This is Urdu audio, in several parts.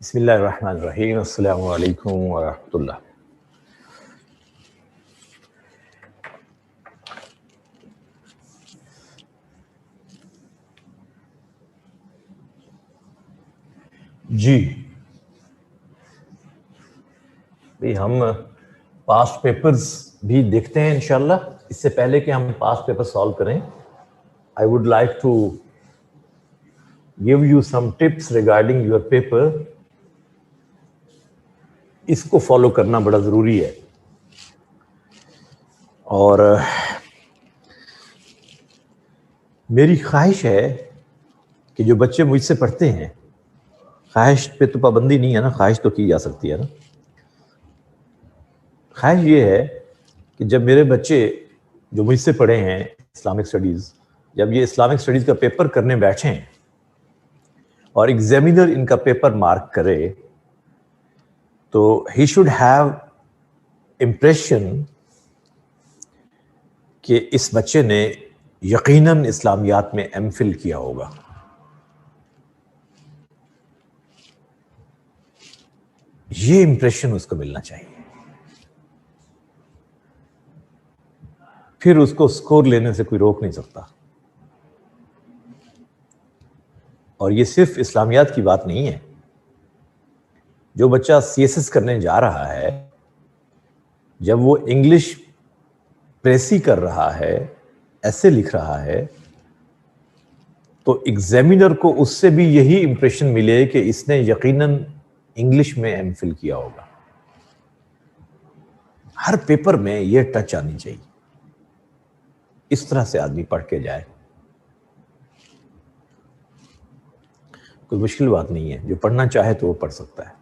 بسم اللہ الرحمن الرحیم. السلام علیکم ورحمۃ اللہ. جی بھئی ہم پاسٹ پیپرز بھی دیکھتے ہیں انشاءاللہ. اس سے پہلے کہ ہم پاسٹ پیپر سالو کریں, I would like to give you some tips regarding your paper. اس کو فالو کرنا بڑا ضروری ہے. اور میری خواہش ہے کہ جو بچے مجھ سے پڑھتے ہیں, خواہش پہ تو پابندی نہیں ہے نا, خواہش تو کی جا سکتی ہے نا. خواہش یہ ہے کہ جب میرے بچے جو مجھ سے پڑھے ہیں اسلامک اسٹڈیز, جب یہ اسلامک اسٹڈیز کا پیپر کرنے بیٹھیں اور ایگزامینر ان کا پیپر مارک کرے, تو ہی شوڈ ہیو امپریشن کہ اس بچے نے یقیناً اسلامیات میں ایم فل کیا ہوگا. یہ امپریشن اس کو ملنا چاہیے. پھر اس کو سکور لینے سے کوئی روک نہیں سکتا. اور یہ صرف اسلامیات کی بات نہیں ہے. جو بچہ سی ایس ایس کرنے جا رہا ہے, جب وہ انگلش پریسی کر رہا ہے, ایسے لکھ رہا ہے, تو ایگزامینر کو اس سے بھی یہی امپریشن ملے کہ اس نے یقیناً انگلش میں ایم فل کیا ہوگا. ہر پیپر میں یہ ٹچ آنی چاہیے. اس طرح سے آدمی پڑھ کے جائے. کوئی مشکل بات نہیں ہے, جو پڑھنا چاہے تو وہ پڑھ سکتا ہے.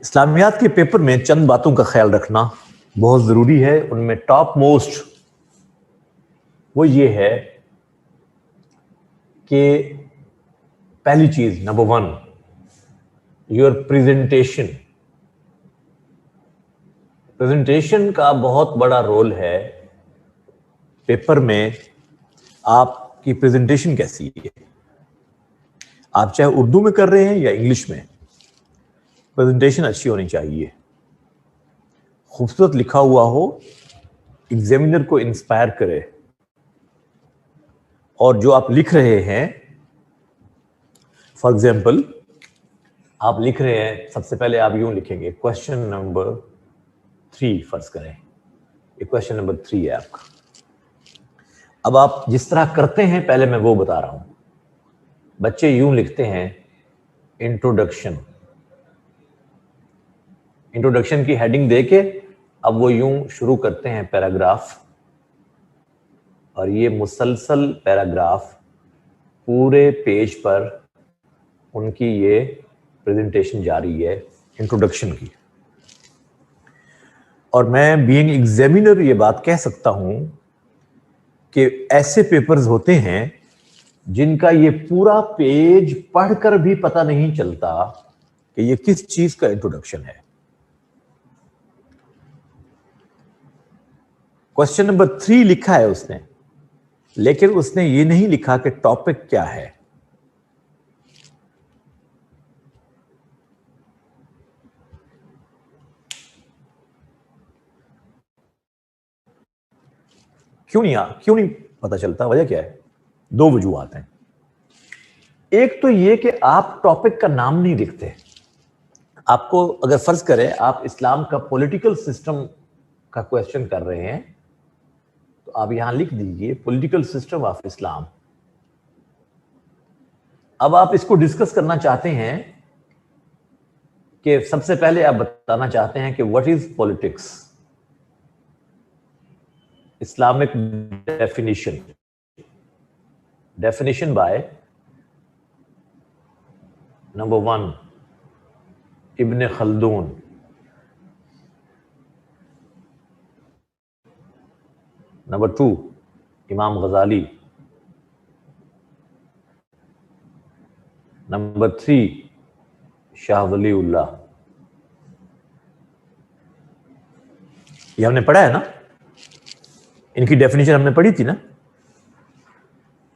اسلامیات کے پیپر میں چند باتوں کا خیال رکھنا بہت ضروری ہے. ان میں ٹاپ موسٹ وہ یہ ہے کہ پہلی چیز, نمبر 1, یور پریزنٹیشن. پریزنٹیشن کا بہت بڑا رول ہے پیپر میں. آپ کی پریزنٹیشن کیسی ہے, آپ چاہے اردو میں کر رہے ہیں یا انگلش میں, پریزنٹیشن اچھی ہونی چاہیے. خوبصورت لکھا ہوا ہو, ایگزامینر کو انسپائر کرے. اور جو آپ لکھ رہے ہیں, فار ایگزامپل آپ لکھ رہے ہیں, سب سے پہلے آپ یوں لکھیں گے, کوشچن نمبر 3 فرض کریں. یہ کوشچن نمبر 3 ہے آپ کا. اب آپ جس طرح کرتے ہیں پہلے میں وہ بتا رہا ہوں. بچے یوں لکھتے ہیں, انٹروڈکشن. انٹروڈکشن کی ہیڈنگ دے کے اب وہ یوں شروع کرتے ہیں پیراگراف, اور یہ مسلسل پیراگراف پورے پیج پر ان کی یہ پریزنٹیشن جاری ہے انٹروڈکشن کی. اور میں بینگ ایگزامینر یہ بات کہہ سکتا ہوں کہ ایسے پیپرز ہوتے ہیں جن کا یہ پورا پیج پڑھ کر بھی پتہ نہیں چلتا کہ یہ کس چیز کا انٹروڈکشن ہے. کوشچن نمبر 3 لکھا ہے اس نے, لیکن اس نے یہ نہیں لکھا کہ ٹاپک کیا ہے. کیوں نہیں پتہ چلتا؟ وجہ کیا ہے؟ 2 وجوہات ہیں. ایک تو یہ کہ آپ ٹاپک کا نام نہیں لکھتے. آپ کو اگر فرض کریں آپ اسلام کا پولیٹیکل سسٹم کا کوشچن کر رہے ہیں, تو آپ یہاں لکھ دیجئے پولیٹیکل سسٹم آف اسلام. اب آپ اس کو ڈسکس کرنا چاہتے ہیں کہ سب سے پہلے آپ بتانا چاہتے ہیں کہ what is politics. Islamic definition by number 1 Ibn Khaldun, number 2 امام غزالی, نمبر 3 شاہ ولی اللہ. یہ ہم نے پڑھا ہے نا, ان کی ڈیفینیشن ہم نے پڑھی تھی نا.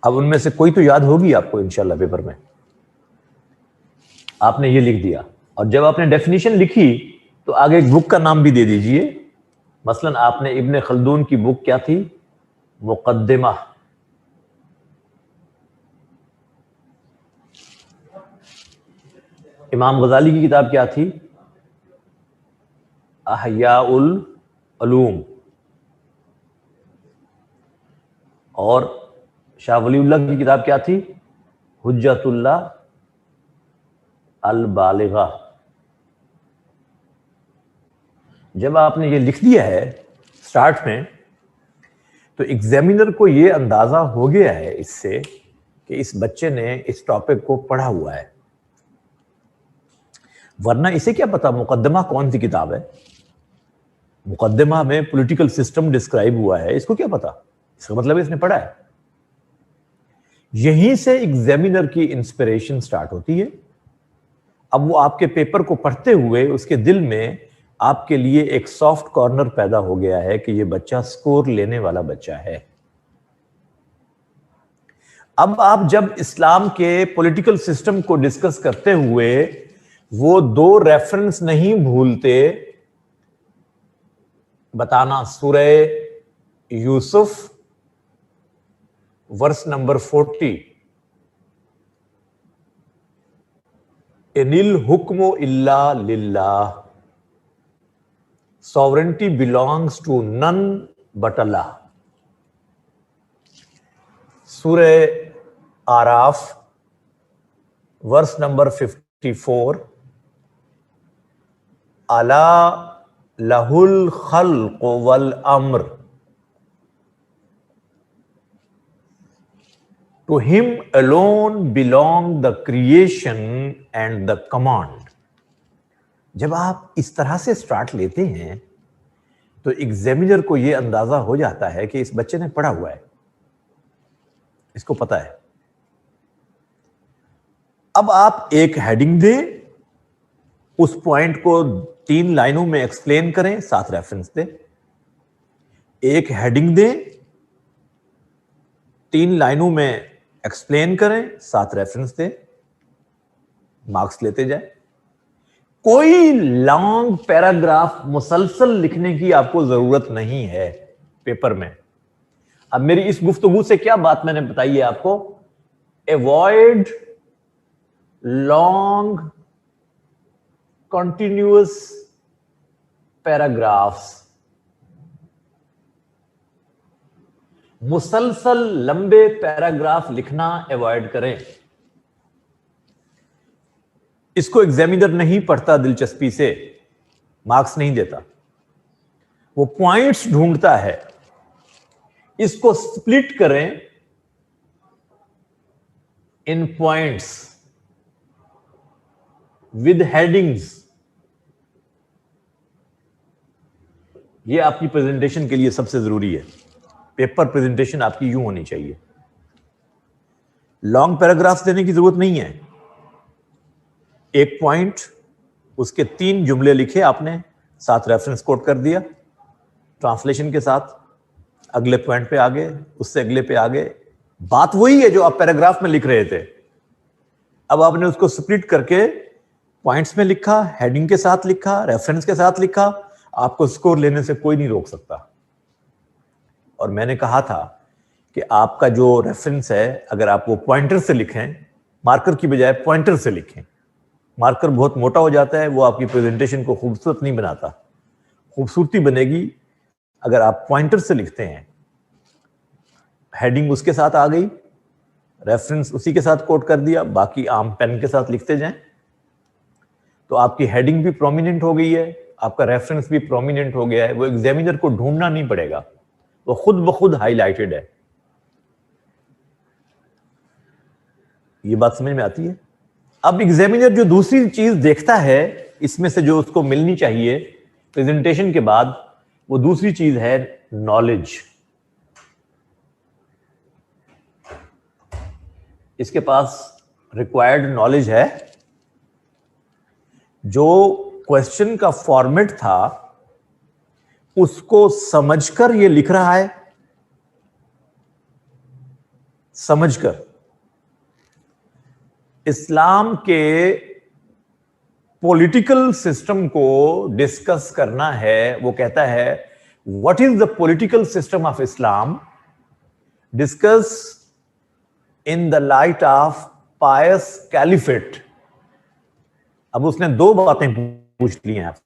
اب ان میں سے کوئی تو یاد ہوگی آپ کو انشاءاللہ پیپر میں. آپ نے یہ لکھ دیا، اور جب آپ نے ڈیفینیشن لکھی تو آگے ایک بک کا نام بھی دے دیجئے. مثلا آپ نے ابن خلدون کی بک کیا تھی؟ مقدمہ. امام غزالی کی کتاب کیا تھی؟ احیاء العلوم. اور شاہ ولی اللہ کی کتاب کیا تھی؟ حجت اللہ البالغہ. جب آپ نے یہ لکھ دیا ہے سٹارٹ میں تو ایگزامینر کو یہ اندازہ ہو گیا ہے اس سے کہ اس بچے نے اس ٹاپک کو پڑھا ہوا ہے. ورنہ اسے کیا پتا مقدمہ کون سی کتاب ہے؟ مقدمہ میں پولیٹیکل سسٹم ڈسکرائب ہوا ہے، اس کو کیا پتا؟ اس کا مطلب اس نے پڑھا ہے. یہیں سے ایگزامینر کی انسپریشن سٹارٹ ہوتی ہے. اب وہ آپ کے پیپر کو پڑھتے ہوئے اس کے دل میں آپ کے لیے ایک سافٹ کارنر پیدا ہو گیا ہے کہ یہ بچہ سکور لینے والا بچہ ہے. اب آپ جب اسلام کے پولیٹیکل سسٹم کو ڈسکس کرتے ہوئے وہ 2 ریفرنس نہیں بھولتے بتانا، سورہ یوسف ورس نمبر 40، ان الحکم الا للہ، sovereignty belongs to none but Allah. سورہ آراف ورس نمبر 54، الا لہ الخلق والامر، to him alone belong the creation and the command. جب آپ اس طرح سے سٹارٹ لیتے ہیں تو ایگزامینر کو یہ اندازہ ہو جاتا ہے کہ اس بچے نے پڑھا ہوا ہے، اس کو پتا ہے. اب آپ ایک ہیڈنگ دیں، اس پوائنٹ کو 3 لائنوں میں ایکسپلین کریں، 7 ریفرنس دیں. ایک ہیڈنگ دیں، 3 لائنوں میں ایکسپلین کریں، 7 ریفرنس دیں، مارکس لیتے جائیں. کوئی لانگ پیراگراف مسلسل لکھنے کی آپ کو ضرورت نہیں ہے پیپر میں. اب میری اس گفتگو سے کیا بات میں نے بتائی ہے آپ کو؟ Avoid long continuous paragraphs. مسلسل لمبے پیراگراف لکھنا ایوائڈ کریں. اس کو ایگزامینر نہیں پڑھتا دلچسپی سے، مارکس نہیں دیتا. وہ پوائنٹس ڈھونڈتا ہے. اس کو سپلٹ کریں ان پوائنٹس ود ہیڈنگز. یہ آپ کی پریزنٹیشن کے لیے سب سے ضروری ہے. پیپر پریزنٹیشن آپ کی یوں ہونی چاہیے. لانگ پیراگراف دینے کی ضرورت نہیں ہے. ایک پوائنٹ، اس کے 3 جملے لکھے آپ نے، 7 ریفرنس کوٹ کر دیا ٹرانسلیشن کے ساتھ. اگلے پوائنٹ پہ آگے، اس سے اگلے پہ آگے. بات وہی ہے جو آپ پیراگراف میں لکھ رہے تھے. اب آپ نے اس کو سپلٹ کر کے پوائنٹس میں لکھا، ہیڈنگ کے ساتھ لکھا، ریفرنس کے ساتھ لکھا. آپ کو سکور لینے سے کوئی نہیں روک سکتا. اور میں نے کہا تھا کہ آپ کا جو ریفرنس ہے اگر آپ وہ پوائنٹر سے لکھیں، مارکر کی بجائے پوائنٹر سے لکھیں. مارکر بہت موٹا ہو جاتا ہے، وہ آپ کی پریزنٹیشن کو خوبصورت نہیں بناتا. خوبصورتی بنے گی اگر آپ پوائنٹر سے لکھتے ہیں. ہیڈنگ اس کے ساتھ آ گئی، ریفرنس اسی کے ساتھ کوٹ کر دیا، باقی عام پین کے ساتھ لکھتے جائیں تو آپ کی ہیڈنگ بھی پرومیننٹ ہو گئی ہے، آپ کا ریفرنس بھی پرومیننٹ ہو گیا ہے. وہ ایگزامینر کو ڈھونڈنا نہیں پڑے گا، وہ خود بخود ہائی لائٹڈ ہے. یہ بات سمجھ میں آتی ہے؟ اب ایگزامینر جو دوسری چیز دیکھتا ہے اس میں سے جو اس کو ملنی چاہیے پریزنٹیشن کے بعد، وہ دوسری چیز ہے نالج. اس کے پاس ریکوائرڈ نالج ہے. جو کوشچن کا فارمیٹ تھا اس کو سمجھ کر یہ لکھ رہا ہے، سمجھ کر. اسلام کے پولیٹیکل سسٹم کو ڈسکس کرنا ہے، وہ کہتا ہے what is the political system of Islam discuss in the light of pious caliphate. اب اس نے دو باتیں پوچھ لی ہیں آپ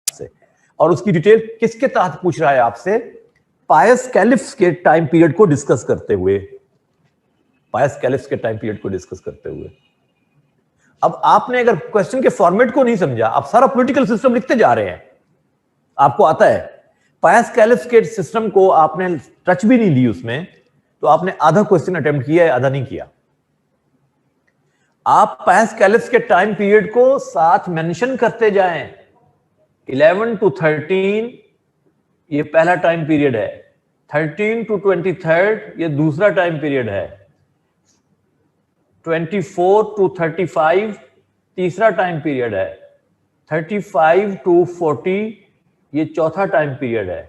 سے، اور اس کی ڈیٹیل کس کے تحت پوچھ رہا ہے آپ سے؟ پائس کیلفس کے ٹائم پیریڈ کو ڈسکس کرتے ہوئے. پائس کیلفس کے ٹائم پیریڈ کو ڈسکس کرتے ہوئے. اب آپ نے اگر کوسچن کے فارمیٹ کو نہیں سمجھا، آپ سارا پولیٹیکل سسٹم لکھتے جا رہے ہیں، آپ کو آتا ہے، پائس کیلفس کے سسٹم کو آپ نے ٹچ بھی نہیں لی اس میں، تو آپ نے آدھا کوسچن اٹیمپٹ کیا ہے، آدھا نہیں کیا. آپ پائس کیلفس کے ٹائم پیریڈ کو ساتھ مینشن کرتے جائیں. 11 to 13 یہ پہلا ٹائم پیریڈ ہے، 13 to 23 یہ دوسرا ٹائم پیریڈ ہے، 24 to 35 تیسرا ٹائم پیریڈ ہے، 35 to 40 یہ چوتھا ٹائم پیریڈ ہے.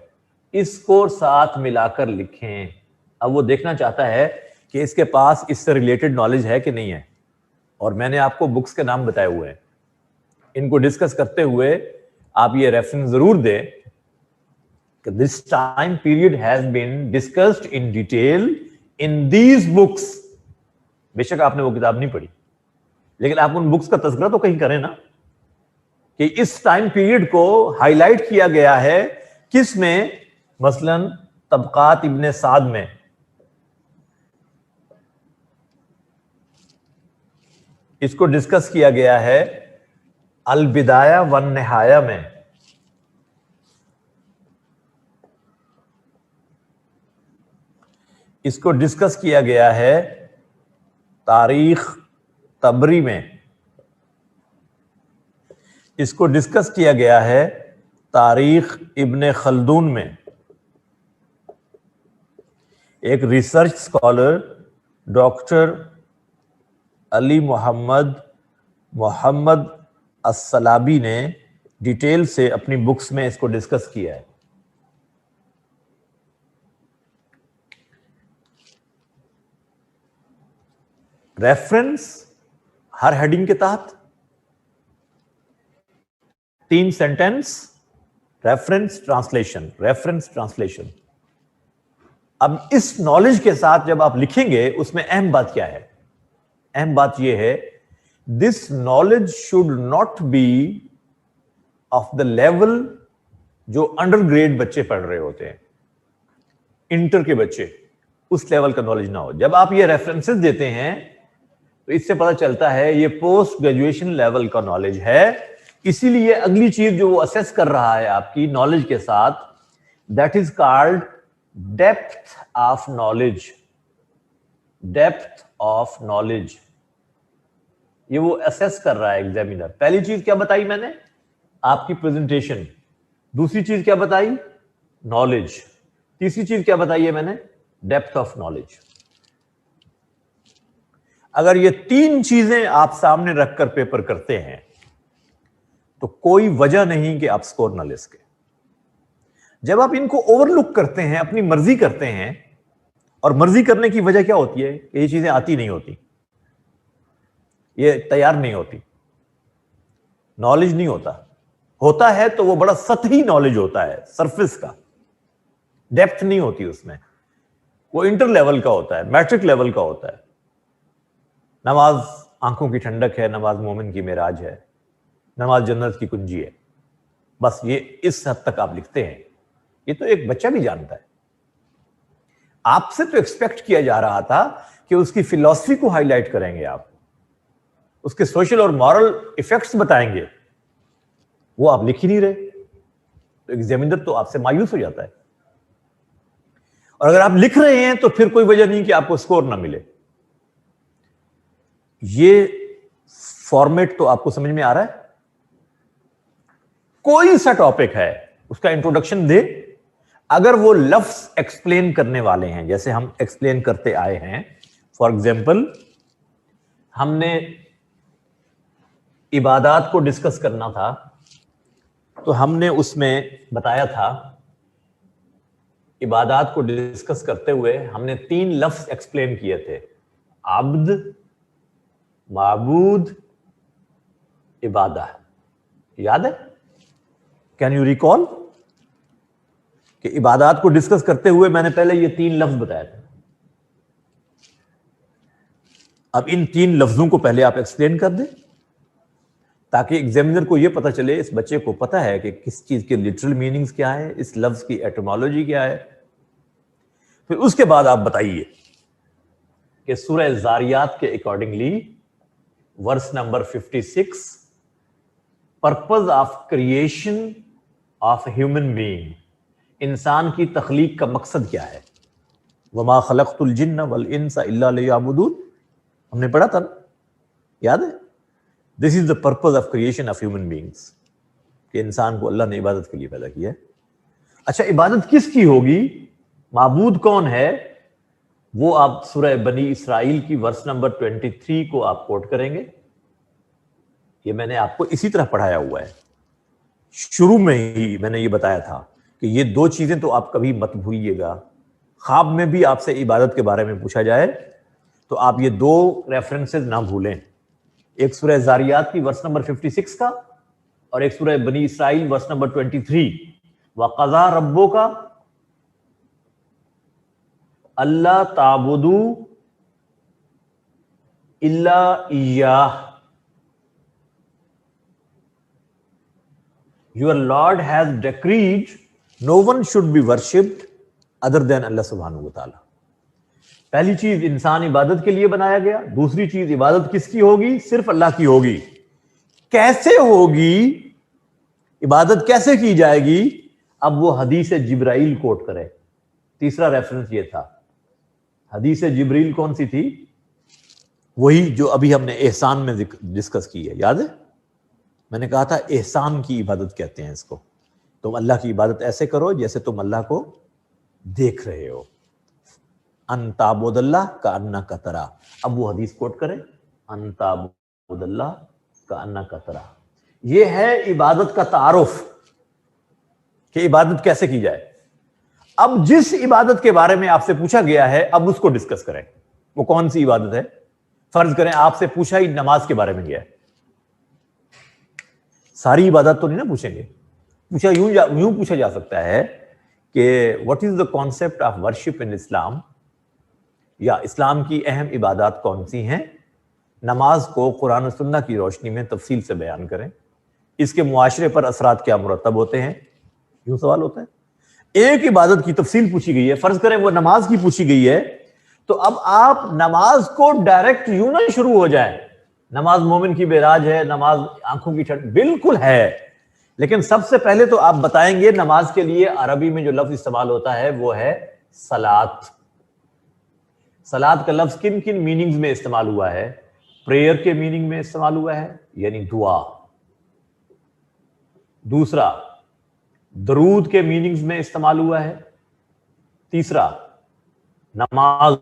اس کو ساتھ ملا کر لکھیں. اب وہ دیکھنا چاہتا ہے کہ اس کے پاس اس سے ریلیٹڈ نالج ہے کہ نہیں ہے، اور میں نے آپ کو بکس کے نام بتائے ہوئے ہیں. ان کو ڈسکس کرتے ہوئے آپ یہ ریفرنس ضرور دیں کہ this time period has been discussed in detail in these books. بے شک آپ نے وہ کتاب نہیں پڑھی، لیکن آپ ان بکس کا تذکرہ تو کہیں کریں نا، کہ اس ٹائم پیریڈ کو ہائی لائٹ کیا گیا ہے کس میں؟ مثلا طبقات ابن سعد میں، اس کو ڈسکس کیا گیا ہے البدایہ والنہایہ میں، اس کو ڈسکس کیا گیا ہے تاریخ طبری میں، اس کو ڈسکس کیا گیا ہے تاریخ ابن خلدون میں. ایک ریسرچ اسکالر ڈاکٹر علی محمد السلابی نے ڈیٹیل سے اپنی بکس میں اس کو ڈسکس کیا ہے. ریفرنس ہر ہیڈنگ کے تحت 3 سینٹینس، ریفرنس ٹرانسلیشن. اب اس نالج کے ساتھ جب آپ لکھیں گے، اس میں اہم بات کیا ہے؟ اہم بات یہ ہے this knowledge should not be of the level جو انڈر گریڈ بچے پڑھ رہے ہوتے ہیں، انٹر کے بچے، اس لیول کا نالج نہ ہو. جب آپ یہ ریفرنسز دیتے ہیں تو اس سے پتہ چلتا ہے یہ پوسٹ گریجویشن لیول کا نالج ہے. اسی لیے اگلی چیز جو وہ اسیس کر رہا ہے آپ کی نالج کے ساتھ، that is called depth of knowledge. Depth of knowledge یہ وہ اسیس کر رہا ہے ایگزامینر. پہلی چیز کیا بتائی میں نے؟ آپ کی پریزنٹیشن. دوسری چیز کیا بتائی؟ نالج. تیسری چیز کیا بتائی ہے میں نے؟ Depth of knowledge. اگر یہ 3 چیزیں آپ سامنے رکھ کر پیپر کرتے ہیں تو کوئی وجہ نہیں کہ آپ سکور نہ لے سکیں. جب آپ ان کو اوور لک کرتے ہیں، اپنی مرضی کرتے ہیں، اور مرضی کرنے کی وجہ کیا ہوتی ہے کہ یہ چیزیں آتی نہیں ہوتی، یہ تیار نہیں ہوتی، نالج نہیں ہوتا ہے تو وہ بڑا سطحی نالج ہوتا ہے، سرفیس کا. ڈیپتھ نہیں ہوتی اس میں، وہ انٹر لیول کا ہوتا ہے، میٹرک لیول کا ہوتا ہے. نماز آنکھوں کی ٹھنڈک ہے، نماز مومن کی معراج ہے، نماز جنت کی کنجی ہے. بس یہ اس حد تک آپ لکھتے ہیں. یہ تو ایک بچہ بھی جانتا ہے. آپ سے تو ایکسپیکٹ کیا جا رہا تھا کہ اس کی فلسفی کو ہائی لائٹ کریں گے، آپ اس کے سوشل اور مورل ایفیکٹس بتائیں گے. وہ آپ لکھ ہی نہیں رہے، تو ایگزامینر تو آپ سے مایوس ہو جاتا ہے. اور اگر آپ لکھ رہے ہیں تو پھر کوئی وجہ نہیں کہ آپ کو سکور نہ ملے. یہ فارمیٹ تو آپ کو سمجھ میں آ رہا ہے؟ کوئی سا ٹاپک ہے، اس کا انٹروڈکشن دے. اگر وہ لفظ ایکسپلین کرنے والے ہیں جیسے ہم ایکسپلین کرتے آئے ہیں، فار ایگزامپل ہم نے عبادات کو ڈسکس کرنا تھا تو ہم نے اس میں بتایا تھا عبادات کو ڈسکس کرتے ہوئے ہم نے 3 لفظ ایکسپلین کیے تھے، عبد، معبود، عبادہ. یاد ہے؟ کین یو ریکال کہ عبادات کو ڈسکس کرتے ہوئے میں نے پہلے یہ 3 لفظ بتایا تھا. اب ان 3 لفظوں کو پہلے آپ ایکسپلین کر دیں تاکہ ایگزامینر کو یہ پتا چلے، اس بچے کو پتا ہے کہ کس چیز کے لٹرل میننگز کیا ہے، اس لفظ کی ایٹمالوجی کیا ہے. پھر اس کے بعد آپ بتائیے کہ سورہ زاریات کے accordingly verse number 56، purpose of creation of human being, انسان کی تخلیق کا مقصد کیا ہے. وما خلقت الجن والانس الا لیعبدون، ہم نے پڑھا تھا نا، یاد ہے؟ This is the purpose of creation of human beings, کہ انسان کو اللہ نے عبادت کے لیے پیدا کیا ہے. اچھا، عبادت کس کی ہوگی، معبود کون ہے، وہ آپ سورہ بنی اسرائیل کی ورس نمبر 23 کو آپ کوٹ کریں گے. یہ میں نے آپ کو اسی طرح پڑھایا ہوا ہے. شروع میں ہی میں نے یہ بتایا تھا کہ یہ 2 چیزیں تو آپ کبھی مت بھولیے گا. خواب میں بھی آپ سے عبادت کے بارے میں پوچھا جائے تو آپ یہ 2 ریفرنسز نہ بھولیں، ایک سورہ زاریات کی ورس نمبر 56 کا اور ایک سورہ بنی اسرائیل ورس نمبر 23. وَقَضَىٰ رَبُّكَ أَلَّا تَعْبُدُوا إِلَّا إِيَّاهُ. Your Lord has decreed no one should be worshipped other than Allah subhanahu wa ta'ala. پہلی چیز، انسان عبادت کے لیے بنایا گیا. دوسری چیز، عبادت کس کی ہوگی، صرف اللہ کی ہوگی. کیسے ہوگی عبادت، کیسے کی جائے گی، اب وہ حدیث جبرائیل کوٹ کرے. تیسرا ریفرنس یہ تھا. حدیث جبریل کون سی تھی؟ وہی جو ابھی ہم نے احسان میں ڈسکس کی ہے، یاد ہے؟ میں نے کہا تھا احسان کی عبادت کہتے ہیں اس کو. تم اللہ کی عبادت ایسے کرو جیسے تم اللہ کو دیکھ رہے ہو. ان تعبد اللہ کأنک ترا. اب وہ حدیث کوٹ کریں، ان تعبد اللہ کأنک ترا. یہ ہے عبادت کا تعارف کہ عبادت کیسے کی جائے. اب جس عبادت کے بارے میں آپ سے پوچھا گیا ہے اب اس کو ڈسکس کریں. وہ کون سی عبادت ہے؟ فرض کریں آپ سے پوچھا ہی نماز کے بارے میں گیا ہے. ساری عبادت تو نہیں نا پوچھیں گے. پوچھا یوں پوچھا جا سکتا ہے کہ what is the concept of worship in Islam, یا اسلام کی اہم عبادات کون سی ہیں. نماز کو قرآن و سنت کی روشنی میں تفصیل سے بیان کریں. اس کے معاشرے پر اثرات کیا مرتب ہوتے ہیں، یوں سوال ہوتا ہے. ایک عبادت کی تفصیل پوچھی گئی ہے، فرض کریں وہ نماز کی پوچھی گئی ہے، تو اب آپ نماز کو ڈائریکٹ یوں نہ شروع ہو جائیں. نماز مومن کی بیراج ہے، نماز آنکھوں کی ٹھنڈ، بالکل ہے، لیکن سب سے پہلے تو آپ بتائیں گے نماز کے لیے عربی میں جو لفظ استعمال ہوتا ہے وہ ہے صلاۃ. صلاۃ کا لفظ کن کن میننگز میں استعمال ہوا ہے؟ پریئر کے میننگ میں استعمال ہوا ہے، یعنی دعا. دوسرا، درود کے میننگز میں استعمال ہوا ہے. تیسرا، نماز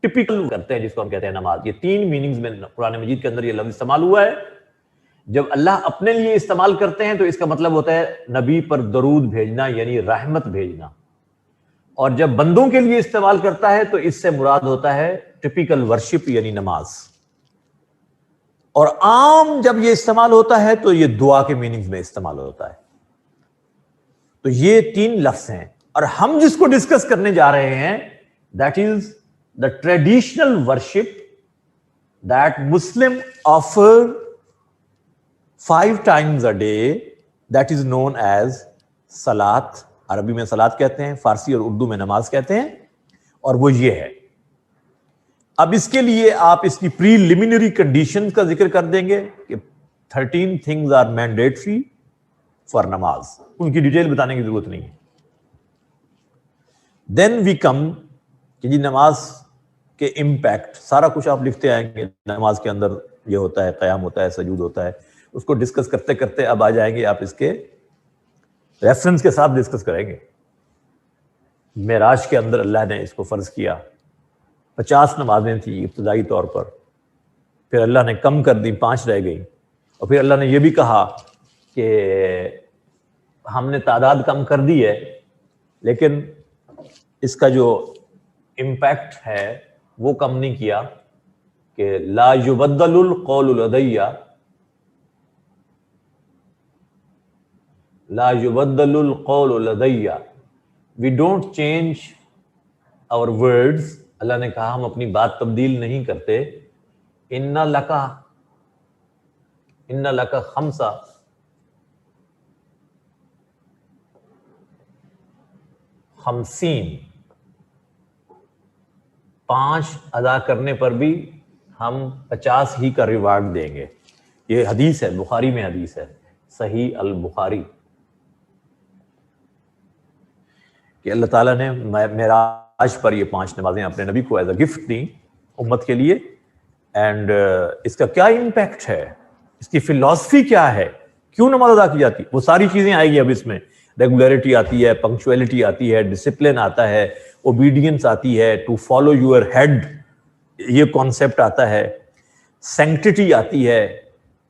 ٹپیکل کرتے ہیں جس کو ہم کہتے ہیں نماز. یہ 3 میننگز میں قرآن مجید کے اندر یہ لفظ استعمال ہوا ہے. جب اللہ اپنے لیے استعمال کرتے ہیں تو اس کا مطلب ہوتا ہے نبی پر درود بھیجنا، یعنی رحمت بھیجنا. اور جب بندوں کے لیے استعمال کرتا ہے تو اس سے مراد ہوتا ہے ٹپیکل ورشپ، یعنی نماز. اور عام جب یہ استعمال ہوتا ہے تو یہ دعا کے میننگز میں استعمال ہوتا ہے. تو یہ 3 لفظ ہیں، اور ہم جس کو ڈسکس کرنے جا رہے ہیں that is the traditional worship that Muslim offer 5 times a day, that is known as صلاۃ. عربی میں صلاۃ کہتے ہیں، فارسی اور اردو میں نماز کہتے ہیں، اور وہ یہ ہے. اب اس کے لیے آپ اس کی پریلیمنری کنڈیشنز کا ذکر کر دیں گے کہ 13 things are mandatory for نماز. ان کی ڈیٹیل بتانے کی ضرورت نہیں ہے. دین وی کم کہ جی نماز کے امپیکٹ، سارا کچھ آپ لکھتے آئیں گے. نماز کے اندر یہ ہوتا ہے، قیام ہوتا ہے، سجود ہوتا ہے. اس کو ڈسکس کرتے کرتے اب آ جائیں گے آپ اس کے ریفرنس کے ساتھ ڈسکس کریں گے. معراج کے اندر اللہ نے اس کو فرض کیا. 50 نمازیں تھیں ابتدائی طور پر، پھر اللہ نے کم کر دی، 5 رہ گئی. اور پھر اللہ نے یہ بھی کہا کہ ہم نے تعداد کم کر دی ہے، لیکن اس کا جو امپیکٹ ہے وہ کم نہیں کیا کہ لا یبدل القول لدی، لا یبدل القول لدی، وی ڈونٹ چینج اور ورڈز. اللہ نے کہا ہم اپنی بات تبدیل نہیں کرتے. ان لک خمسہ، 50 5 ادا کرنے پر بھی ہم 50 ہی کا ریوارڈ دیں گے. یہ حدیث ہے، بخاری میں حدیث ہے، صحیح البخاری، کہ اللہ تعالیٰ نے معراج پر یہ 5 نمازیں اپنے نبی کو ایز اے گفٹ دیں امت کے لیے. اینڈ اس کا کیا امپیکٹ ہے، اس کی فلسفی کیا ہے، کیوں نماز ادا کی جاتی، وہ ساری چیزیں آئیں گی اب اس میں. ریگولیرٹی آتی ہے، پنکچویلٹی آتی ہے، ڈسپلن آتا ہے، اوبیڈینس آتی ہے، ٹو فالو یور ہیڈ یہ کانسیپٹ آتا ہے، سینکٹیٹی آتی ہے،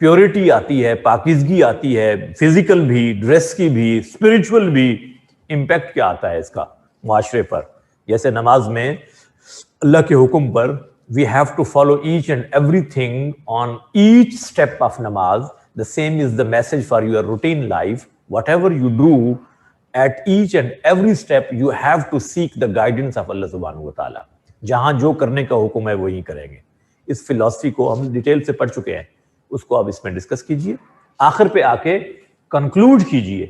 پیورٹی آتی ہے، پاکیزگی آتی ہے، فزیکل بھی، ڈریس کی بھی، اسپرچول بھی. امپیکٹ کیا آتا ہے اس کا معاشرے پر؟ جیسے نماز میں اللہ کے حکم پر we have to follow each and everything on each step of namaz. The same is the message for your routine life. Whatever you do, at each and every step, you have to seek the guidance of Allah subhanahu wa ta'ala. جہاں جو کرنے کا حکم ہے وہی کریں گے. اس فلسفی کو ہم ڈیٹیل سے پڑھ چکے ہیں، اس کو آپ اس میں ڈسکس کیجئے. آخر پہ آ کے کنکلوڈ کیجئے،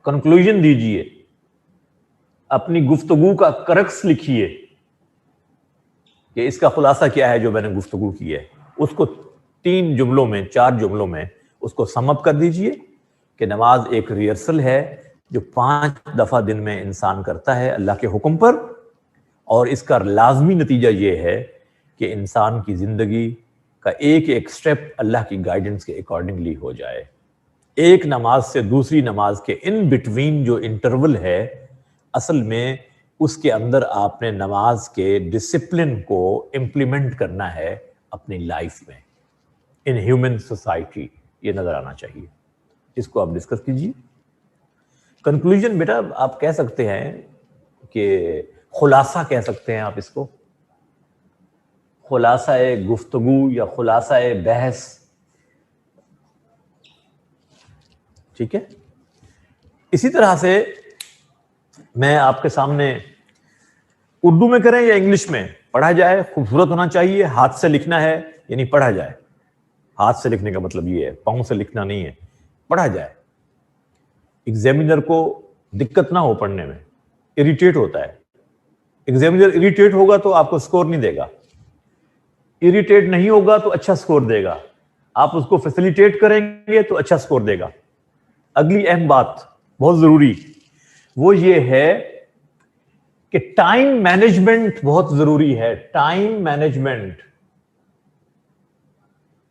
کنکلوژن دیجئے، اپنی گفتگو کا کرکس لکھیے کہ اس کا خلاصہ کیا ہے جو میں نے گفتگو کی ہے. اس کو 3 جملوں میں، 4 جملوں میں اس کو سم اپ کر دیجئے کہ نماز ایک ریہرسل ہے جو 5 دفعہ دن میں انسان کرتا ہے اللہ کے حکم پر، اور اس کا لازمی نتیجہ یہ ہے کہ انسان کی زندگی کا ایک ایک سٹیپ اللہ کی گائیڈنس کے اکارڈنگلی ہو جائے. ایک نماز سے دوسری نماز کے ان بٹوین جو انٹرول ہے، اصل میں اس کے اندر آپ نے نماز کے ڈسپلن کو امپلیمنٹ کرنا ہے اپنی لائف میں. ان ہیومن سوسائٹی یہ نظر آنا چاہیے. اس کو آپ ڈسکس کیجیے. کنکلوژن بیٹا آپ کہہ سکتے ہیں کہ خلاصہ کہہ سکتے ہیں آپ اس کو، خلاصہ گفتگو یا خلاصہ بحث. ٹھیک ہے. اسی طرح سے میں آپ کے سامنے اردو میں کریں یا انگلش میں پڑھا جائے، خوبصورت ہونا چاہیے، ہاتھ سے لکھنا ہے، یعنی پڑھا جائے. ہاتھ سے لکھنے کا مطلب یہ ہے، پاؤں سے لکھنا نہیں ہے، پڑھا جائے. ایگزامینر کو دقت نہ ہو پڑھنے میں، اریٹیٹ ہوتا ہے. ایگزامینر اریٹیٹ ہوگا تو آپ کو سکور نہیں دے گا، اریٹیٹ نہیں ہوگا تو اچھا سکور دے گا. آپ اس کو فیسیلیٹیٹ کریں گے تو اچھا سکور دے گا. اگلی اہم بات بہت ضروری وہ یہ ہے کہ ٹائم مینجمنٹ بہت ضروری ہے. Time management.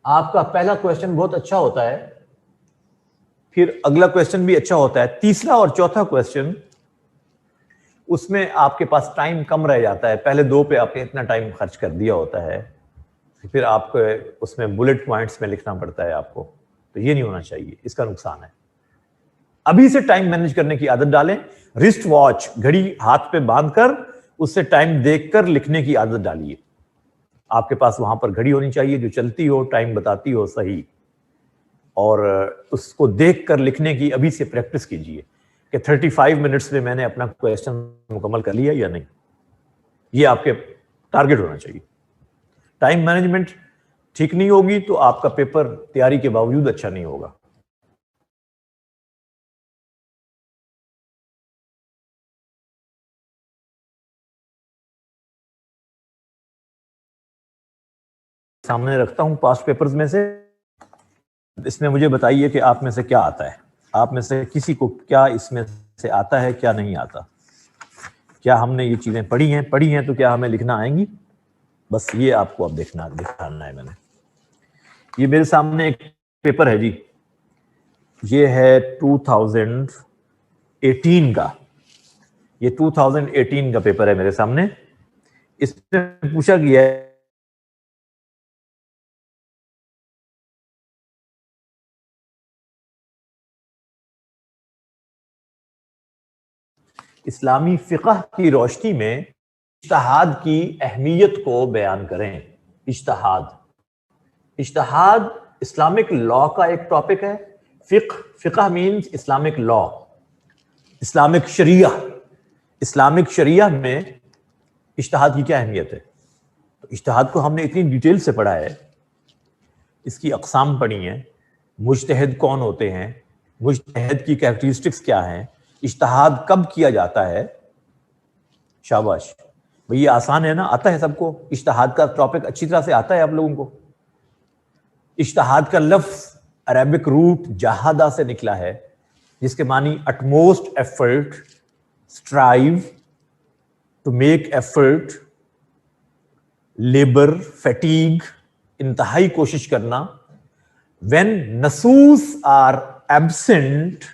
آپ کا پہلا کویسچن بہت اچھا ہوتا ہے، پھر اگلا کویسچن بھی اچھا ہوتا ہے، تیسرا اور چوتھا کویسچن اس میں آپ کے پاس ٹائم کم رہ جاتا ہے. پہلے 2 پہ آپ نے اتنا ٹائم خرچ کر دیا ہوتا ہے، پھر آپ کو اس میں بلٹ پوائنٹس میں لکھنا پڑتا ہے آپ کو. تو یہ نہیں ہونا چاہیے، اس کا نقصان ہے. ابھی سے ٹائم مینج کرنے کی عادت ڈالیں. رسٹ واچ، گھڑی ہاتھ پہ باندھ کر اس سے ٹائم دیکھ کر لکھنے کی عادت ڈالیے. آپ کے پاس وہاں پر گھڑی ہونی چاہیے جو چلتی ہو، ٹائم بتاتی ہو صحیح، اور اس کو دیکھ کر لکھنے کی ابھی سے پریکٹس کیجیے کہ 35 منٹس میں میں نے اپنا کویسچن مکمل کر لیا یا نہیں. یہ آپ کے ٹارگٹ ہونا چاہیے. ٹائم مینجمنٹ ٹھیک نہیں ہوگی تو آپ کا پیپر تیاری کے باوجود اچھا نہیں ہوگا. سامنے رکھتا ہوں پاسٹ پیپرز میں سے. اس میں مجھے بتائیے کہ آپ میں سے کیا آتا ہے، آپ میں سے کسی کو کیا اس میں سے آتا ہے، کیا نہیں آتا. کیا ہم نے یہ چیزیں پڑھی ہیں تو کیا ہمیں لکھنا آئیں گی؟ بس یہ آپ کو اب دکھانا ہے. میں نے یہ میرے سامنے ایک پیپر ہے جی، یہ ہے 2018 کا. یہ 2018 کا پیپر ہے میرے سامنے. اس میں پوچھا گیا ہے اسلامی فقہ کی روشنی میں اجتہاد کی اہمیت کو بیان کریں. اجتہاد اسلامک لا کا ایک ٹاپک ہے. فقہ means Islamic law, Islamic sharia. Islamic sharia میں اجتہاد کی کیا اہمیت ہے؟ تو اجتہاد کو ہم نے اتنی ڈیٹیل سے پڑھا ہے، اس کی اقسام پڑھی ہیں، مجتہد کون ہوتے ہیں، مجتہد کی کیریکٹرسٹکس کیا ہیں، اجتہاد کب کیا جاتا ہے. شاباش بھئی، یہ آسان ہے نا، آتا ہے سب کو. اجتہاد کا ٹاپک اچھی طرح سے آتا ہے آپ لوگوں کو. اجتہاد کا لفظ عربک روٹ جہادہ سے نکلا ہے، جس کے معنی utmost effort, strive, to make effort, labor, fatigue, انتہائی کوشش کرنا. when نصوص are absent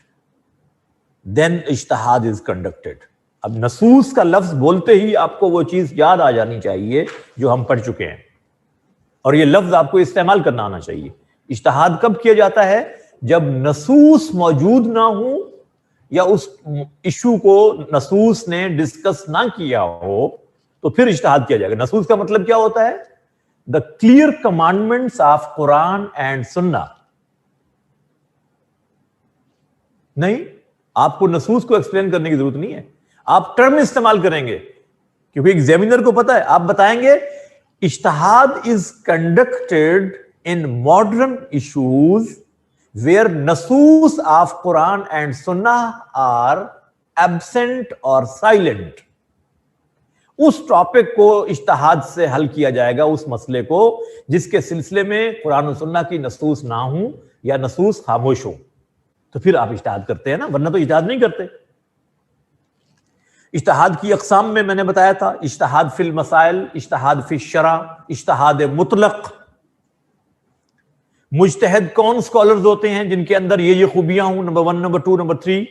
then اجتہاد is conducted. اب نصوص کا لفظ بولتے ہی آپ کو وہ چیز یاد آ جانی چاہیے جو ہم پڑھ چکے ہیں، اور یہ لفظ آپ کو استعمال کرنا آنا چاہیے. اجتہاد کب کیا جاتا ہے؟ جب نصوص موجود نہ ہوں یا اس ایشو کو نصوص نے ڈسکس نہ کیا ہو تو پھر اجتہاد کیا جائے گا. نصوص کا مطلب کیا ہوتا ہے؟ the clear commandments of Quran and Sunnah. نہیں، آپ کو نصوص کو ایکسپلین کرنے کی ضرورت نہیں ہے، آپ ٹرم استعمال کریں گے، کیونکہ ایگزامینر کو پتا ہے. آپ بتائیں گے اجتہاد is conducted in modern issues where نصوص of Quran and Sunnah are absent or silent. اس ٹاپک کو اجتہاد سے حل کیا جائے گا، اس مسئلے کو جس کے سلسلے میں قرآن و سنہ کی نصوص نہ ہوں یا نصوص خاموش ہوں. تو پھر آپ اجتہاد کرتے ہیں نا، ورنہ تو اجتہاد نہیں کرتے. اجتہاد کی اقسام میں نے بتایا تھا: اجتہاد فی المسائل، اجتہاد فی الشرع، اجتہاد مطلق. مجتہد کون اسکالرز ہوتے ہیں جن کے اندر یہ خوبیاں ہوں، نمبر 1، نمبر 2، نمبر 3.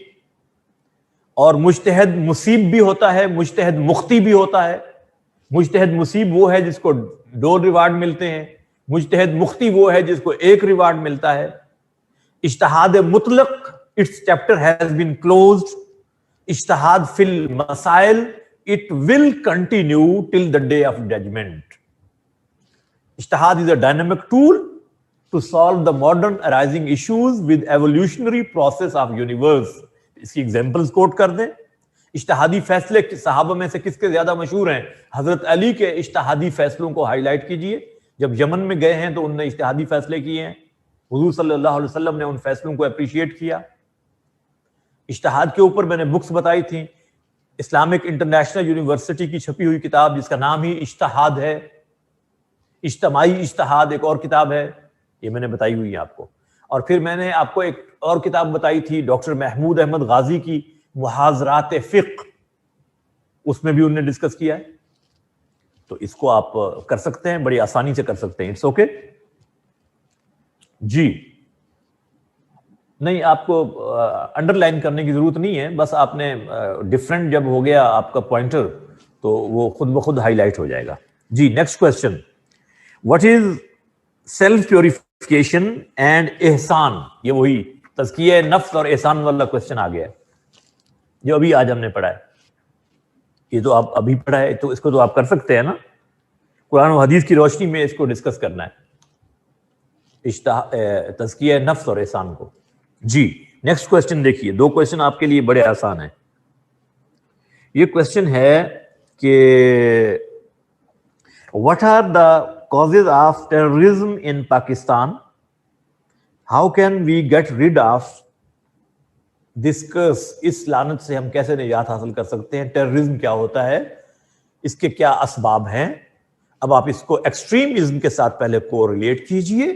اور مجتہد مصیب بھی ہوتا ہے، مجتہد مخطی بھی ہوتا ہے. مجتہد مصیب وہ ہے جس کو 2 ریوارڈ ملتے ہیں، مجتہد مخطی وہ ہے جس کو 1 ریوارڈ ملتا ہے. اجتہاد مطلق، its chapter has been closed. اجتہاد فی المسائل، it will continue till the day of judgment. اجتہاد is a dynamic tool to solve the modern arising issues with evolutionary process of universe. اس کی ایگزامپلز کوٹ کر دیں. اجتہادی فیصلے صحابہ میں سے کس کے زیادہ مشہور ہیں؟ حضرت علی کے اجتہادی فیصلوں کو ہائی لائٹ کیجئے. جب یمن میں گئے ہیں تو انہوں نے اجتہادی فیصلے کیے ہیں، حضور صلی اللہ علیہ وسلم نے ان فیصلوں کو اپریشیٹ کیا. اجتہاد کے اوپر میں نے بکس بتائی تھیں. اسلامک انٹرنیشنل یونیورسٹی کی چھپی ہوئی کتاب جس کا نام ہی اجتہاد ہے، اجتماعی اجتہاد ایک اور کتاب ہے، یہ میں نے بتائی ہوئی ہے آپ کو. اور پھر میں نے آپ کو ایک اور کتاب بتائی تھی ڈاکٹر محمود احمد غازی کی، محاضرات فقہ، اس میں بھی انہوں نے ڈسکس کیا ہے. تو اس کو آپ کر سکتے ہیں، بڑی آسانی سے کر سکتے ہیں. اٹس اوکے جی. نہیں، آپ کو انڈر لائن کرنے کی ضرورت نہیں ہے، بس آپ نے ڈفرنٹ جب ہو گیا آپ کا پوائنٹر تو وہ خود بخود ہائی لائٹ ہو جائے گا. جی next question: what is self purification and احسان؟ یہ وہی تزکیہ نفس اور احسان والا کوشچن آ گیا جو ابھی آج ہم نے پڑھا ہے. یہ تو آپ ابھی پڑھا ہے، تو اس کو تو آپ کر سکتے ہیں نا، قرآن و حدیث کی روشنی میں اس کو ڈسکس کرنا ہے، تزکیہ نفس اور احسان کو. جی نیکسٹ کوشچن دیکھیے. 2 کوشچن آپ کے لیے بڑے آسان ہیں. یہ کوشچن ہے کہ what are the causes of terrorism in Pakistan? How can we get rid of this curse? اس لعنت سے ہم کیسے نجات حاصل کر سکتے ہیں؟ ٹیررزم کیا ہوتا ہے؟ اس کے کیا اسباب ہیں؟ اب آپ اس کو ایکسٹریمزم کے ساتھ پہلے کو ریلیٹ کیجئے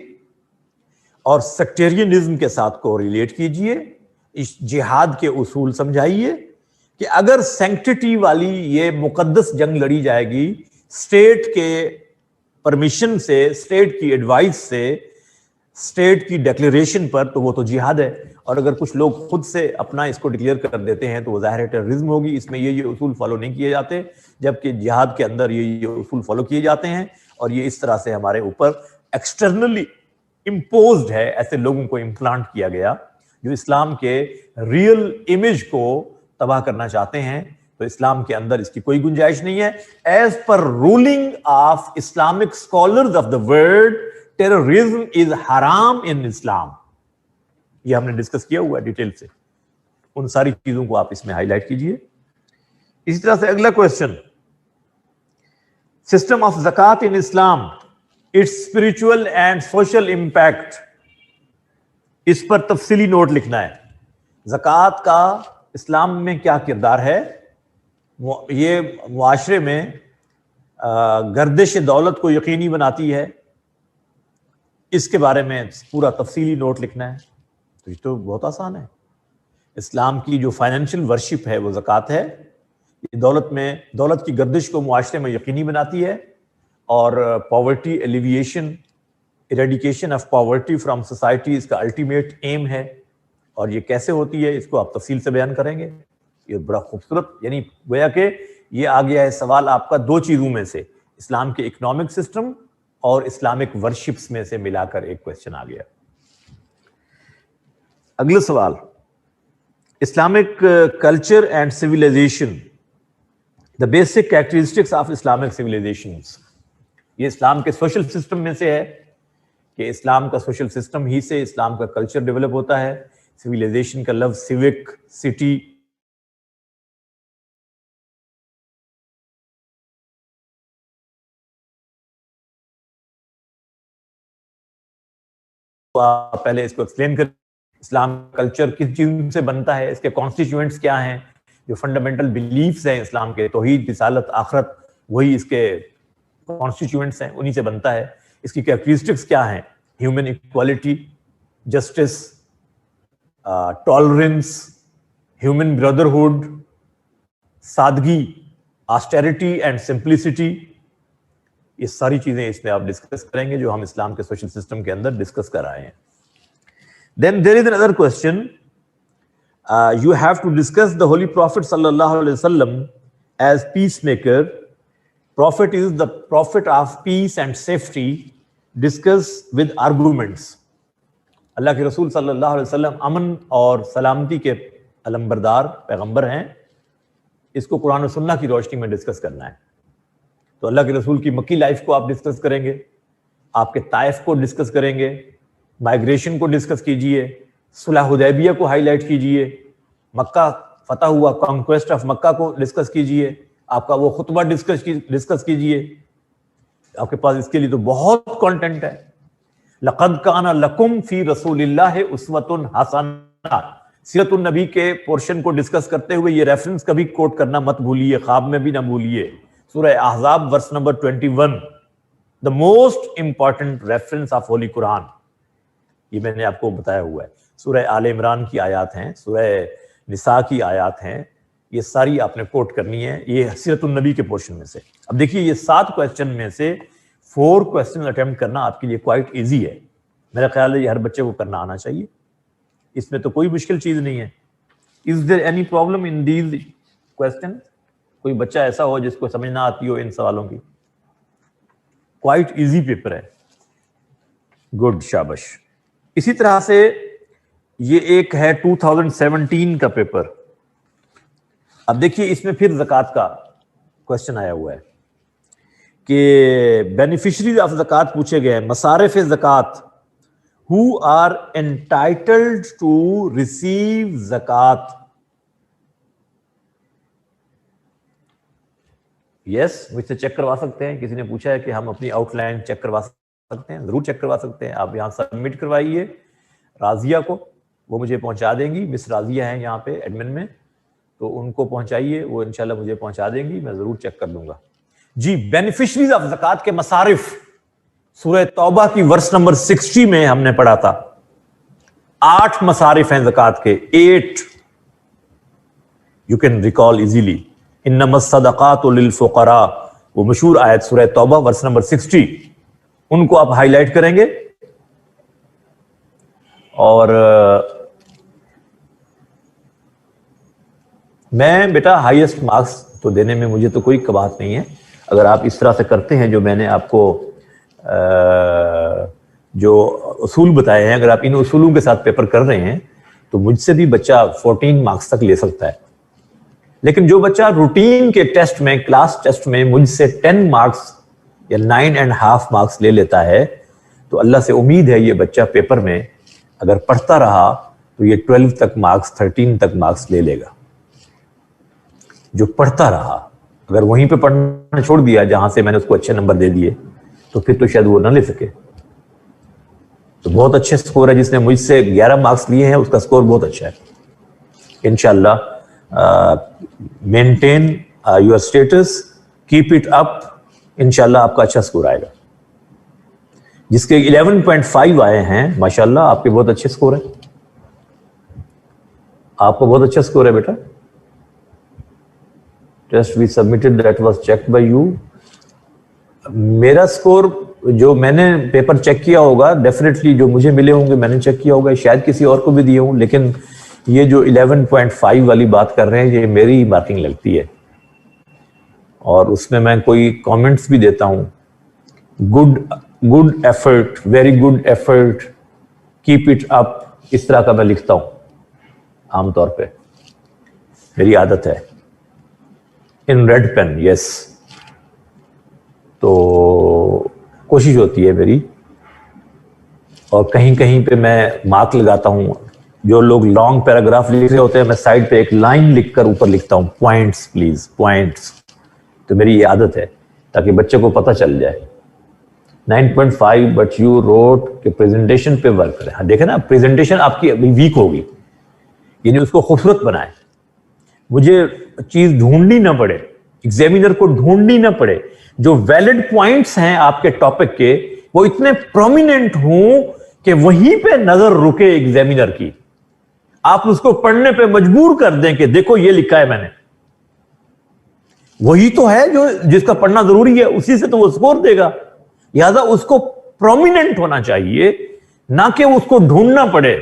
اور سیکٹیرینزم کے ساتھ کو ریلیٹ کیجئے. اس جہاد کے اصول سمجھائیے کہ اگر سینکٹیٹی والی یہ مقدس جنگ لڑی جائے گی اسٹیٹ کے پرمیشن سے، اسٹیٹ کی ایڈوائس سے، اسٹیٹ کی ڈیکلیریشن پر، تو وہ تو جہاد ہے. اور اگر کچھ لوگ خود سے اپنا اس کو ڈکلیئر کر دیتے ہیں تو وہ ظاہر ٹیررزم ہوگی. اس میں یہ اصول فالو نہیں کیے جاتے، جبکہ جہاد کے اندر یہ اصول فالو کیے جاتے ہیں. اور یہ اس طرح سے ہمارے اوپر ایکسٹرنلی امپوزڈ ہے، ایسے لوگوں کو امپلانٹ کیا گیا جو اسلام کے ریئل امیج کو تباہ کرنا چاہتے ہیں تو اسلام کے اندر اس کی کوئی گنجائش نہیں ہے. As per ruling of Islamic scholars of the world terrorism is حرام ان اسلام. یہ ہم نے ڈسکس کیا ہوا ہے ڈیٹیل سے. ان ساری چیزوں کو آپ اس میں ہائی لائٹ کیجئے. اسی طرح سے اگلا کوشچن, سسٹم آف زکات in Islam, its spiritual and social impact. اس پر تفصیلی نوٹ لکھنا ہے. زکات کا اسلام میں کیا کردار ہے, یہ معاشرے میں گردش دولت کو یقینی بناتی ہے, اس کے بارے میں پورا تفصیلی نوٹ لکھنا ہے. تو یہ تو بہت آسان ہے. اسلام کی جو فائنینشیل ورشپ ہے وہ زکات ہے. یہ دولت کی گردش کو معاشرے میں یقینی بناتی ہے, اور poverty alleviation, eradication of poverty from society اس کا الٹیمیٹ ایم ہے. اور یہ کیسے ہوتی ہے اس کو آپ تفصیل سے بیان کریں گے. یہ بڑا خوبصورت, یعنی گویا کہ یہ آ گیا ہے سوال آپ کا دو چیزوں میں سے, اسلام کے اکنامک سسٹم اور اسلامک ورشپس میں سے ملا کر ایک کوشچن آ گیا. اگلا سوال, Islamic culture and civilization, the basic characteristics of Islamic civilizations. یہ اسلام کے سوشل سسٹم میں سے ہے کہ اسلام کا سوشل سسٹم ہی سے اسلام کا کلچر ڈیولپ ہوتا ہے. سویلائزیشن کا لفظ سیوک, سٹی, آپ پہلے اس کو ایکسپلین کریں. اسلام کلچر کس چیز سے بنتا ہے, اس کے کانسٹیٹیوئنٹس کیا ہیں, جو فنڈامنٹل بلیفز ہیں اسلام کے, توحید, رسالت, آخرت, وہی اس کے کانسٹیٹیوئنٹس ہیں, انہی سے بنتا ہے. اس کی کیریکٹرسٹکس کیا ہیں, human equality, justice, tolerance, human brotherhood, سادگی, آسٹیرٹی اینڈ سمپلسٹی. یہ ساری چیزیں اس میں آپ ڈسکس کریں گے جو ہم اسلام کے سوشل سسٹم کے اندر ڈسکس کر رہے ہیں. Then there is another question. You have to discuss the Holy Prophet sallallahu alaihi wasallam as peacemaker. Prophet is the prophet of peace and safety. Discuss with arguments. اللہ کے رسول صلی اللہ علیہ وسلم امن اور سلامتی کے علمبردار پیغمبر ہیں. اس کو قرآن و سنہ کی روشنی میں ڈسکس کرنا ہے. تو اللہ کے رسول کی مکی لائف کو آپ ڈسکس کریں گے, آپ کے طائف کو ڈسکس کریں گے, مائگریشن کو ڈسکس کیجئے, صلح حدیبیہ کو ہائی لائٹ کیجئے, مکہ فتح ہوا, کانکویسٹ آف مکہ کو ڈسکس کیجئے, آپ کا وہ خطبہ ڈسکس کیجئے. آپ کے پاس اس کے لیے تو بہت کانٹینٹ ہے. لقد کان لکم فی رسول اللہ اسوۃ حسنہ. سیرت النبی کے پورشن کو ڈسکس کرتے ہوئے یہ ریفرنس کبھی کوٹ کرنا مت بھولیے, خواب میں بھی نہ بھولیے. سورہ احزاب verse number 21, the most important reference of Holy Quran. یہ میں نے آپ کو بتایا ہوا ہے. سورہ آل عمران کی آیات ہیں, سورہ نساء کی آیات ہیں, یہ ساری آپ نے کوٹ کرنی ہے, یہ سیرت النبی کے پورشن میں سے. اب دیکھیے یہ 7 کویسچن میں سے 4 کویسچن اٹیمپٹ کرنا آپ کے لیے کوائٹ ایزی ہے. میرا خیال ہے یہ ہر بچے کو کرنا آنا چاہیے, اس میں تو کوئی مشکل چیز نہیں ہے. Is there any problem in these questions? کوئی بچہ ایسا ہو جس کو سمجھ نہ آتی ہو ان سوالوں کی؟ کوائٹ ایزی پیپر ہے. گڈ, شابش. اسی طرح سے یہ ایک ہے 2017 کا پیپر. اب دیکھیے اس میں پھر زکوٰۃ کا کوشچن آیا ہوا ہے کہ بینیفیشریز آف زکوٰۃ پوچھے گئے ہیں. مصارف زکوٰۃ, who are entitled to receive زکوٰۃ. یس, مجھ سے چیک کروا سکتے ہیں. کسی نے پوچھا ہے کہ ہم اپنی آؤٹ لائن چیک کروا سکتے ہیں. ضرور چیک کروا سکتے ہیں. آپ یہاں سبمٹ کروائیے راضیہ کو, وہ مجھے پہنچا دیں گی. مس راضیہ ہیں یہاں پہ ایڈمن میں, تو ان کو پہنچائیے, وہ انشاءاللہ مجھے پہنچا دیں گی, میں ضرور چیک کر لوں گا. جی, بینیفیشریز آف زکوٰۃ کے مصارف سورہ توبہ کی ورس نمبر 60 میں ہم نے پڑھا تھا. 8 مصارف ہیں زکوٰۃ کے, 8 یو کین ریکال ایزیلی. انما الصدقات للفقراء, وہ مشہور آیت سورہ توبہ ورس نمبر 60, ان کو آپ ہائی لائٹ کریں گے. اور میں بیٹا ہائیسٹ مارکس تو دینے میں مجھے تو کوئی قباحت نہیں ہے. اگر آپ اس طرح سے کرتے ہیں جو میں نے آپ کو جو اصول بتائے ہیں, اگر آپ ان اصولوں کے ساتھ پیپر کر رہے ہیں تو مجھ سے بھی بچہ 14 مارکس تک لے سکتا ہے. لیکن جو بچہ روٹین کے ٹیسٹ میں، کلاس ٹیسٹ میں مجھ سے 10 مارکس یا 9.5 مارکس لے لیتا ہے، تو اللہ سے امید ہے یہ بچہ پیپر میں اگر پڑھتا رہا تو یہ 12 تک مارکس، 13 تک مارکس لے لے گا. جو پڑھتا رہا، اگر وہیں پہ پڑھنا چھوڑ دیا جہاں سے میں نے اس کو اچھے نمبر دے دیے تو پھر تو شاید وہ نہ لے سکے. تو بہت اچھے سکور ہے، جس نے مجھ سے 11 مارکس لیے ہیں اس کا سکور بہت اچھا ہے. انشاءاللہ maintain your status, keep it up, انشاءاللہ آپ کا اچھا سکور آئے گا. جس کے 11.5 آئے ہیں ماشاءاللہ آپ کے بہت اچھے سکور ہیں، آپ کو بہت اچھا سکور ہے بیٹا. Test we submitted that was checked by you. میرا سکور جو میں نے پیپر چیک کیا ہوگا ڈیفینیٹلی جو مجھے ملے ہوں گے میں نے چیک کیا ہوگا، شاید کسی اور کو بھی دیے ہوں، لیکن یہ جو 11.5 والی بات کر رہے ہیں یہ میری مارکنگ لگتی ہے. اور اس میں میں کوئی کامنٹس بھی دیتا ہوں، good effort, very good effort, keep it up, اس طرح کا میں لکھتا ہوں عام طور پہ، میری عادت ہے. ان ریڈ پین، یس. تو کوشش ہوتی ہے میری، اور کہیں کہیں پہ میں مارک لگاتا ہوں. جو لوگ لانگ پیراگراف لکھ رہے ہوتے ہیں میں سائڈ پہ ایک لائن لکھ کر اوپر لکھتا ہوں، پوائنٹس پلیز، پوائنٹس. تو میری یہ عادت ہے تاکہ بچے کو پتہ چل جائے. 9.5 بٹ یو روٹ کہ پریزنٹیشن پہ ورک کریں. ہاں دیکھیں نا، پریزنٹیشن آپ کی ابھی ویک ہوگی، یعنی اس کو خوبصورت بنائیں. مجھے چیز ڈھونڈنی نہ پڑے، ایگزامینر کو ڈھونڈنی نہ پڑے. جو ویلڈ پوائنٹس ہیں آپ کے ٹاپک کے وہ اتنے پرومیننٹ ہوں کہ وہیں پہ نظر رکے ایگزامینر کی، آپ اس کو پڑھنے پہ مجبور کر دیں کہ دیکھو یہ لکھا ہے میں نے. وہی تو ہے جو جس کا پڑھنا ضروری ہے، اسی سے تو وہ سکور دے گا. لہذا اس کو پرومیننٹ ہونا چاہیے، نہ کہ اس کو ڈھونڈنا پڑے.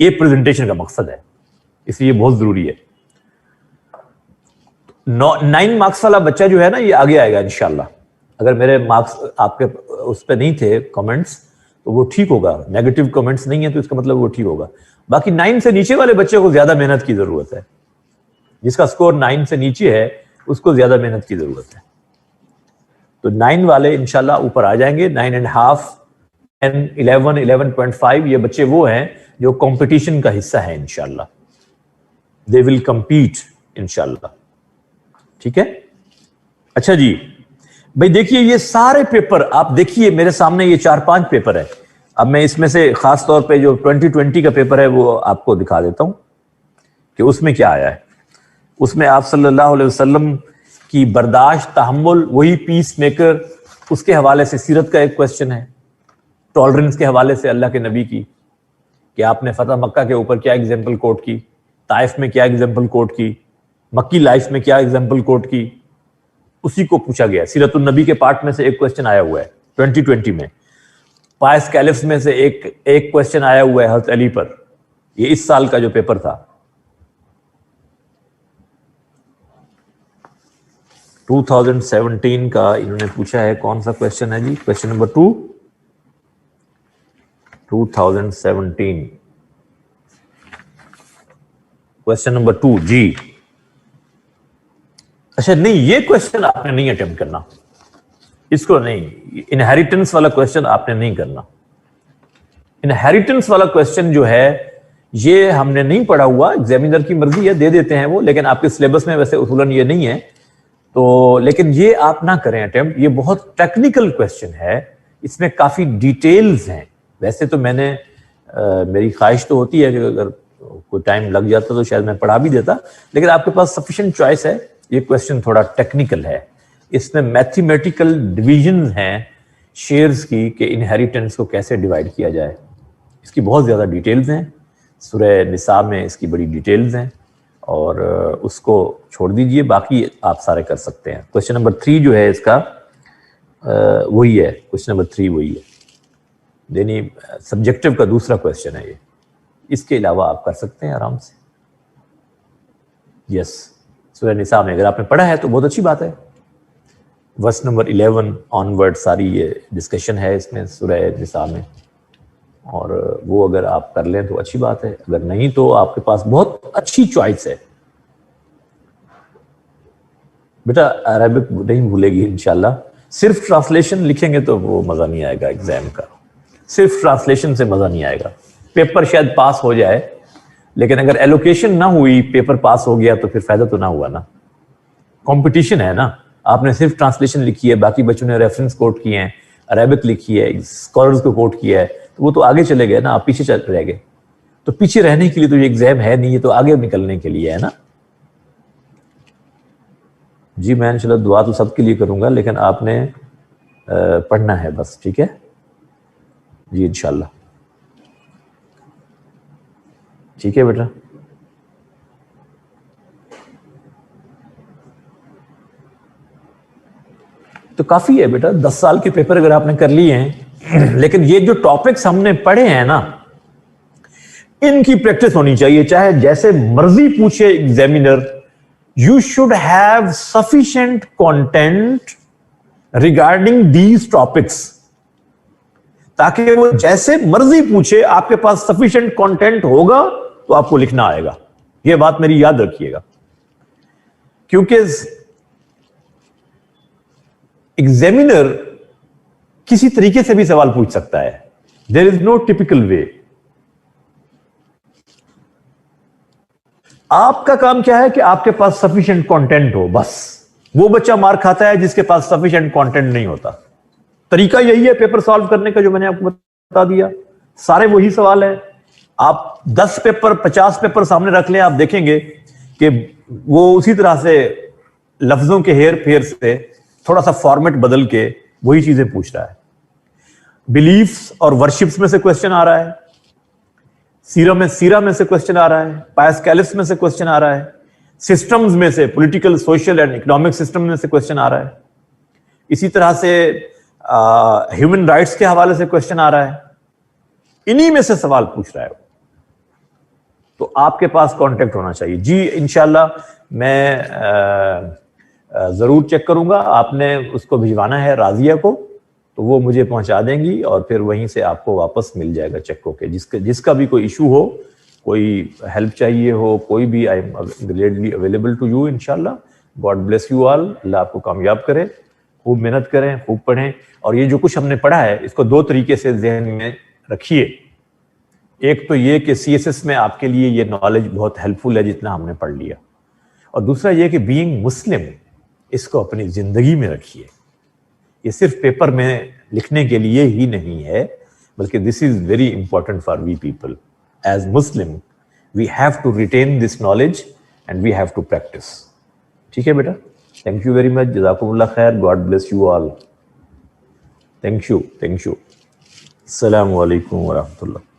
یہ پریزنٹیشن کا مقصد ہے، اس لیے بہت ضروری ہے. 9 مارکس والا بچہ جو ہے نا یہ آگے آئے گا انشاءاللہ. اگر میرے مارکس آپ کے اس پہ نہیں تھے کامنٹس تو وہ ٹھیک ہوگا. نیگیٹو کامنٹس نہیں ہے تو اس کا مطلب وہ ٹھیک ہوگا. باقی 9 سے نیچے والے بچے کو زیادہ محنت کی ضرورت ہے. جس کا سکور 9 سے نیچے ہے اس کو زیادہ محنت کی ضرورت ہے. تو 9 والے انشاءاللہ اوپر آ جائیں گے. 9.5 10 11 11.5 یہ بچے وہ ہیں جو کمپٹیشن کا حصہ ہے انشاءاللہ. دے ول کمپیٹ انشاءاللہ. ٹھیک ہے. اچھا جی بھائی دیکھیے یہ سارے پیپر آپ دیکھیے میرے سامنے، یہ 4-5 پیپر ہے. اب میں اس میں سے خاص طور پہ جو 2020 کا پیپر ہے وہ آپ کو دکھا دیتا ہوں کہ اس میں کیا آیا ہے. اس میں آپ صلی اللہ علیہ وسلم کی برداشت، تحمل، وہی پیس میکر، اس کے حوالے سے سیرت کا ایک کوشچن ہے. ٹالرنس کے حوالے سے اللہ کے نبی کی، کہ آپ نے فتح مکہ کے اوپر کیا ایگزامپل کوٹ کی، طائف میں کیا ایگزامپل کوٹ کی، مکی لائف میں کیا ایگزامپل کوٹ کی، اسی کو پوچھا گیا. سیرت النبی کے پارٹ میں سے ایک کوشچن آیا ہوا ہے 2020 میں. پائس کیلفس میں سے ایک کوشچن آیا ہوا ہے حضرت علی پر. یہ اس سال کا جو پیپر تھا 2017 کا انہوں نے پوچھا ہے. کون سا کوشچن ہے جی؟ کوشچن نمبر 2 2017 کوشچن نمبر 2 جی. اچھا نہیں، یہ کوشچن آپ نے نہیں اٹیمپٹ کرنا، اس کو نہیں. انہیریٹنس والا کوشچن آپ نے نہیں کرنا. انہیریٹنس والا کوشچن جو ہے یہ ہم نے نہیں پڑھا ہوا، ایگزامینر کی مرضی ہے دے دیتے ہیں وہ، لیکن آپ کے سلیبس میں ویسے اصولاً یہ نہیں ہے. تو لیکن یہ آپ نہ کریں اٹیمپٹ. یہ بہت ٹیکنیکل کوشچن ہے، اس میں کافی ڈیٹیلز ہیں. ویسے تو میں نے میری خواہش تو ہوتی ہے کہ اگر کوئی ٹائم لگ جاتا تو شاید میں پڑھا بھی دیتا، لیکن آپ کے پاس سفیشینٹ چوائس ہے. یہ کوشچن تھوڑا ٹیکنیکل ہے، اس میں میتھمیٹیکل ڈویژنز ہیں شیئرز کی کہ انہیریٹنس کو کیسے ڈیوائیڈ کیا جائے. اس کی بہت زیادہ ڈیٹیلز ہیں. سورہ نساء میں اس کی بڑی ڈیٹیلز ہیں، اور اس کو چھوڑ دیجئے، باقی آپ سارے کر سکتے ہیں. کوشچن نمبر 3 جو ہے اس کا وہی ہے. کوشچن نمبر 3 وہی ہے، یعنی سبجیکٹو کا دوسرا کوشچن ہے یہ. اس کے علاوہ آپ کر سکتے ہیں آرام سے. یس سورہ نساء میں اگر آپ نے پڑھا ہے تو بہت اچھی بات ہے. ورس نمبر 11 آنورڈ ساری یہ ڈسکشن ہے اس میں سورہ نساء میں، اور وہ اگر آپ کر لیں تو اچھی بات ہے. اگر نہیں تو آپ کے پاس بہت اچھی چوائس ہے. بیٹا عربک نہیں بھولے گی انشاءاللہ. صرف ٹرانسلیشن لکھیں گے تو وہ مزہ نہیں آئے گا ایگزام کا. صرف ٹرانسلیشن سے مزہ نہیں آئے گا. پیپر شاید پاس ہو جائے لیکن اگر ایلوکیشن نہ ہوئی, پیپر پاس ہو گیا تو پھر فائدہ تو نہ ہوا نا. کمپٹیشن ہے نا. آپ نے صرف ٹرانسلیشن لکھی ہے, باقی بچوں نے ریفرنس کوٹ کیے ہیں, عربک لکھی ہے, اسکالرز کو کوٹ کیا ہے, تو وہ تو آگے چلے گئے نا, آپ پیچھے چل رہ گئے. تو پیچھے رہنے کے لیے تو یہ ایگزام ہے نہیں, یہ تو آگے نکلنے کے لیے ہے نا. جی میں انشاءاللہ دعا تو سب کے لیے کروں گا, لیکن آپ نے پڑھنا ہے بس, ٹھیک ہے جی انشاءاللہ. ٹھیک ہے بیٹا. تو کافی ہے بیٹا, 10 سال کے پیپر اگر آپ نے کر لیے ہیں, لیکن یہ جو ٹاپکس ہم نے پڑھے ہیں نا, ان کی پریکٹس ہونی چاہیے. چاہے جیسے مرضی پوچھے examiner, you should have sufficient content regarding these topics, تاکہ وہ جیسے مرضی پوچھے آپ کے پاس سفیشینٹ کانٹینٹ ہوگا تو آپ کو لکھنا آئے گا. یہ بات میری یاد رکھیے گا, کیونکہ ایگزامینر کسی طریقے سے بھی سوال پوچھ سکتا ہے. دیر از نو ٹپیکل وے. آپ کا کام کیا ہے کہ آپ کے پاس سفیشینٹ کانٹینٹ ہو, بس. وہ بچہ مار کھاتا ہے جس کے پاس سفیشینٹ کانٹینٹ نہیں ہوتا. طریقہ یہی ہے پیپر سالو کرنے کا جو میں نے آپ کو بتا دیا. سارے وہی سوال ہے. آپ 10 پیپر 50 پیپر سامنے رکھ لیں, آپ دیکھیں گے کہ وہ اسی طرح سے لفظوں کے ہیر پھیر سے تھوڑا سا فارمیٹ بدل کے وہی چیزیں پوچھ رہا ہے. بلیفز اور ورشپس میں سے کوسچن آ رہا ہے, سیرا میں سے کوسچن آ رہا ہے, پائسکیلس میں سے کوسچن آ رہا ہے, سسٹمز میں سے political social and economic system میں سے کوسچن آ رہا ہے, اسی طرح سے ہیومن رائٹس کے حوالے سے کوسچن آ رہا ہے. انہی میں سے سوال پوچھ رہا ہے. تو آپ کے پاس کانٹیکٹ ہونا چاہیے. جی انشاءاللہ میں ضرور چیک کروں گا. آپ نے اس کو بھجوانا ہے راضیہ کو, تو وہ مجھے پہنچا دیں گی اور پھر وہیں سے آپ کو واپس مل جائے گا چیک ہو کے. جس کا بھی کوئی ایشو ہو, کوئی ہیلپ چاہیے ہو, کوئی بھی, I am gladly available to you انشاءاللہ. God bless you all. اللہ آپ کو کامیاب کرے. خوب محنت کریں, خوب پڑھیں. اور یہ جو کچھ ہم نے پڑھا ہے اس کو 2 طریقے سے ذہن میں رکھیے. ایک تو یہ کہ سی ایس ایس میں آپ کے لیے یہ نالج بہت ہیلپ فل ہے جتنا ہم نے پڑھ لیا, اور دوسرا یہ کہ بینگ مسلم اس کو اپنی زندگی میں رکھیے. یہ صرف پیپر میں لکھنے کے لیے ہی نہیں ہے, بلکہ this is very important for we people. As Muslim we have to retain this knowledge and we have to practice. ٹھیک ہے بیٹا. Thank you very much. جزاکم اللہ خیر. God bless you all. Thank you. السلام علیکم ورحمۃ اللہ.